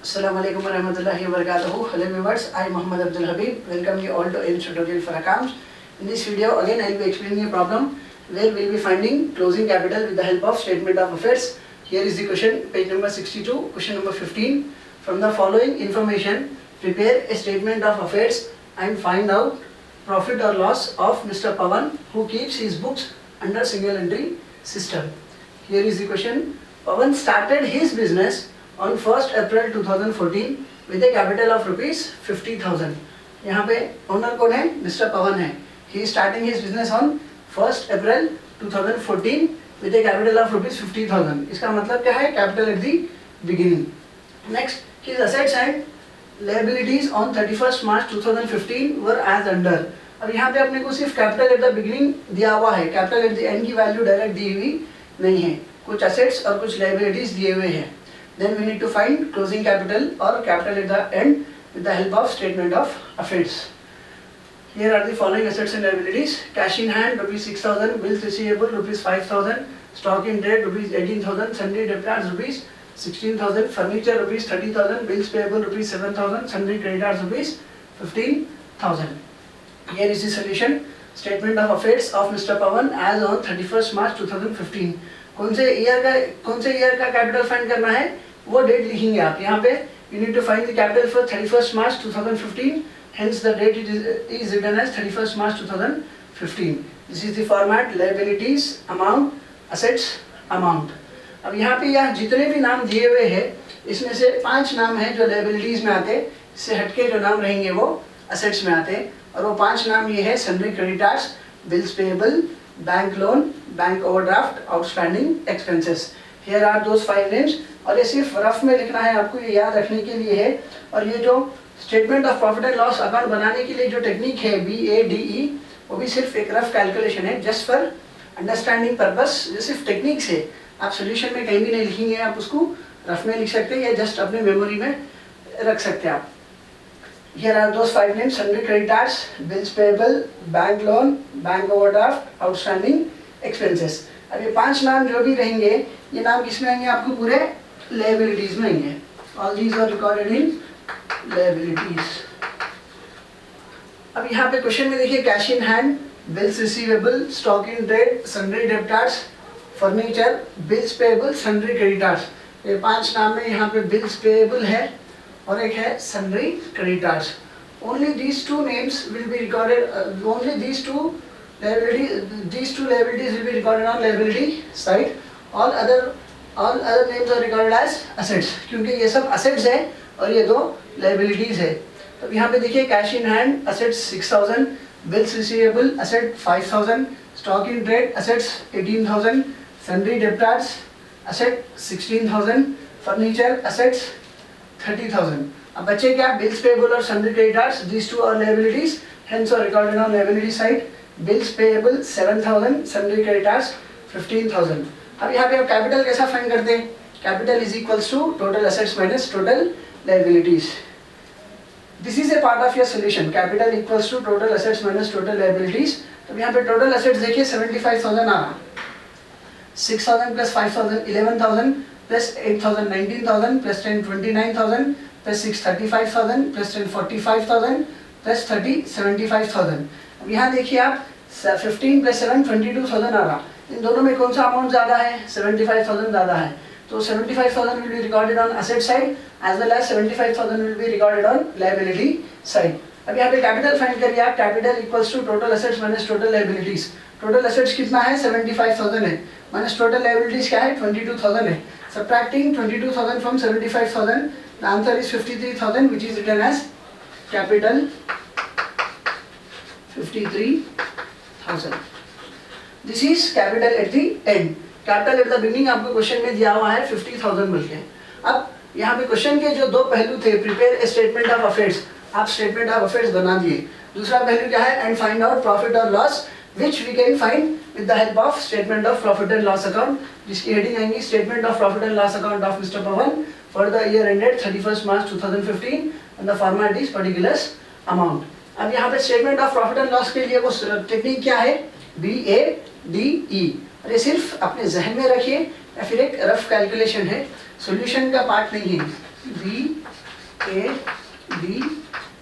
Assalamu alaikum warahmatullahi wabarakatuh. Hello viewers, I am Muhammad Abdul Habib. Welcome you all to AIMS tutorial for accounts. In this video again I will be explaining a problem where we will be finding closing capital with the help of statement of affairs. Here is the question, page number 62, question number 15. From the following information, prepare a statement of affairs and find out profit or loss of Mr. Pawan who keeps his books under single entry system. Here is the question. Pawan started his business on 1st April 2014 with a capital of rupees 50,000. यहाँ पे owner कौन है? Mister पवन है. He is starting his business on 1st April 2014 with a capital of rupees 50,000. इसका मतलब क्या है? Capital at the beginning. Next, his assets and liabilities on 31st March 2015 were as under. अब यहाँ पे अपने को सिर्फ capital at the beginning दिया हुआ है. Capital at the end की value डायरेक्ट दी हुई नहीं है. कुछ assets और कुछ liabilities दिए हुए हैं. Then we need to find closing capital or capital at the end with the help of statement of affairs. Here are the following assets and liabilities. Cash in hand rupees 6,000, bills receivable rupees 5,000, stock in trade rupees 18,000, sundry debtors rupees 16,000, furniture rupees 30,000, bills payable rupees 7,000, sundry creditors rupees 15,000. Here is the solution. Statement of affairs of Mr. Pawan as on 31st March 2015. कौन से year का capital find करना है वो date लिखेंगे आप यहाँ पे. You need to find the capital for 31st March 2015, hence the date is written as 31st March 2015. This is the format, liabilities amount, assets amount. अब यहाँ पे यह जितने भी नाम दिए हुए हैं इसमें से 5 नाम हैं जो liabilities में आते हैं. इससे हटके जो नाम रहेंगे वो assets में आते हैं और वो 5 नाम ये है sundry creditors, bills payable, bank loan, bank overdraft, outstanding expenses. Here are those 5 names. और ये सिर्फ रफ में लिखना है, आपको ये याद रखने के लिए है. और ये जो statement of profit and loss account बनाने के लिए जो टेक्निक है BADE, वो भी सिर्फ एक रफ कैलकुलेशन है, जस्ट फॉर अंडरस्टैंडिंग पर्पस. ये सिर्फ टेक्निक्स है, आप सोल्यूशन में कहीं भी नहीं लिखेंगे, आप उसको रफ में लिख सकते हैं या जस्ट अपने मेमोरी में रख सकते हैं आप. Here are those 5 names: sundry creditors, bills payable, bank loan, bank overdraft, outstanding expenses. अब ये 5 नाम जो भी रहेंगे, ये नाम किसमें आएंगे? आपको पूरे liabilities में आएंगे. All these are recorded in liabilities. अब यहाँ पे क्वेश्चन में देखिए, cash in hand, bills receivable, stock in trade, sundry debtors, furniture, bills payable, sundry creditors. ये 5 नाम में यहाँ पे bills payable है और एक है sundry creditors. Only these two names will be recorded. Only these two liabilities will be recorded on liability side. All other names are recorded as assets. क्योंकि ये सब assets है और ये 2 liabilities है. तो यहाँ पे देखिए, cash in hand assets 6,000, bills receivable asset 5,000, stock in trade assets 18,000, sundry debtors asset 16,000, furniture assets 30,000. अब बचे क्या? बिल्स पेएबल और sundry creditors. These two are liabilities, hence are recorded on liability side. Bills payable 7,000, sundry creditors 15,000. अब यहाँ पे आप capital कैसा find करते हैं? Capital is equals to total assets minus total liabilities. This is a part of your solution. Capital equals to total assets minus total liabilities. तो यहाँ पे टोटल एसेट्स देखिए 75,000 आ रहा, 6,000 plus 5,000 11,000 plus 8,000 19,000 plus 10 29,000 plus 6 35,000 plus 10 45,000 plus 30 75,000. अब यहाँ देखिए आप 15 plus 7 22,000 आ रहा. इन दोनों में कौन सा अमाउंट ज़्यादा है? 75,000 ज़्यादा है. तो 75,000 will be recorded on asset side as well as 75,000 will be recorded on liability side. अब यहाँ पे कैपिटल फाइंड करिए आप. Capital equals to total assets minus total liabilities. Total assets कितना है? 75,000 है, माइनस टोटल लायबिलिटीज क्या है? 22,000 है. Subtracting 22,000 from 75,000, the answer is 53,000, which is written as capital 53,000. This is capital at the end. Capital at the beginning आपको question में दिया हुआ है 50,000 मिलते हैं. अब यहाँ पे क्वेश्चन के जो 2 पहलू थे, prepare a statement of affairs, आप स्टेटमेंट ऑफ अफेयर्स बना दिए. दूसरा पहलू क्या है? एंड फाइंड आउट प्रॉफिट और loss, which we can find with the help of statement of profit and loss account, जिसकी हेडिंग आएंगी statement of profit and loss account of Mr. Pawan for the year ended 31st March 2015 and the format is particulars amount. अब यहाँ पे statement of profit and loss के लिए वो technique क्या है? BADE. और ये सिर्फ अपने जहन में रखिए या फिर एक रफ कैलकुलेशन है, सोल्यूशन का पार्ट नहीं है. B, A, D,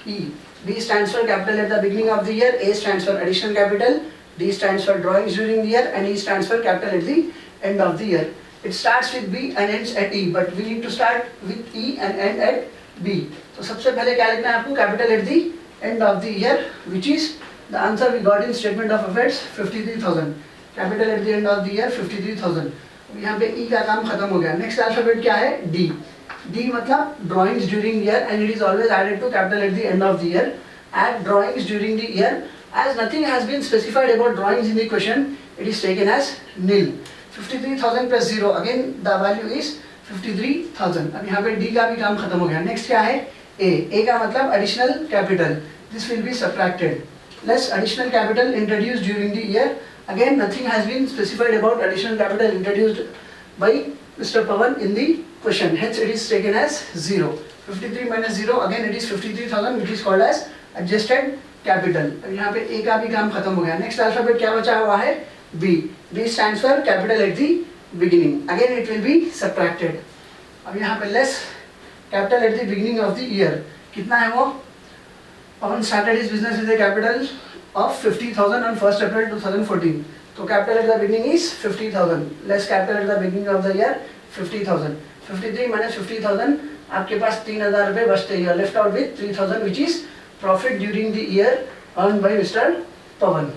E. B stands for capital at the beginning of the year, A stands for additional capital, D stands for drawings during the year, and E stands for capital at the end of the year. It starts with B and ends at E, but we need to start with E and end at B. तो सबसे पहले क्या लिखना है आपको? Capital at the end of the year, which is the answer we got in statement of affairs 53,000. Capital at the end of the year 53,000. यहाँ पे E का काम खत्म हो गया. Next alphabet क्या है? D. D मतलब drawings during the year, and it is always added to capital at the end of the year. Add drawings during the year. As nothing has been specified about drawings in the question, it is taken as nil. 53,000 plus 0, again the value is 53,000. अब यहाँ पे D का भी काम खत्म हो गया. Next क्या है? A. A का मतलब additional capital. This will be subtracted. Less additional capital introduced during the year. Again nothing has been specified about additional capital introduced by Mr. Pawan in the question. Hence it is taken as 0. 53 minus 0, again it is 53,000, which is called as adjusted capital. अब यहाँ पे A का भी काम खत्म हो गया. Next alphabet क्या बचा हुआ है? B. B stands for capital at the beginning. Again it will be subtracted. अब यहाँ पे less capital at the beginning of the year. कितना है वो? Pawan started his business with a capital of 50,000 on 1st April 2014. So capital at the beginning is 50,000. Less capital at the beginning of the year 50,000. 53 minus 50,000. आपके पास 3,000 रुपए बचते हैं. Left out with 3,000, which is profit during the year earned by Mr. Pawan.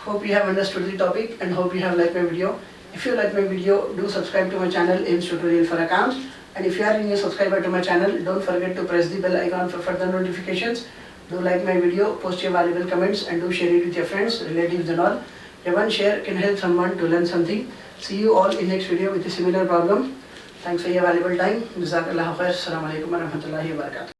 Hope you have understood the topic and hope you have liked my video. If you like my video, do subscribe to my channel AIMS Tutorial for Accounts. And if you are a new subscriber to my channel, don't forget to press the bell icon for further notifications. Do like my video, post your valuable comments, and do share it with your friends, relatives and all. Your one share can help someone to learn something. See you all in next video with a similar problem. Thanks for your valuable time. Jazakallah khair. Assalamu alaikum wa rahmatullahi wa barakatuh.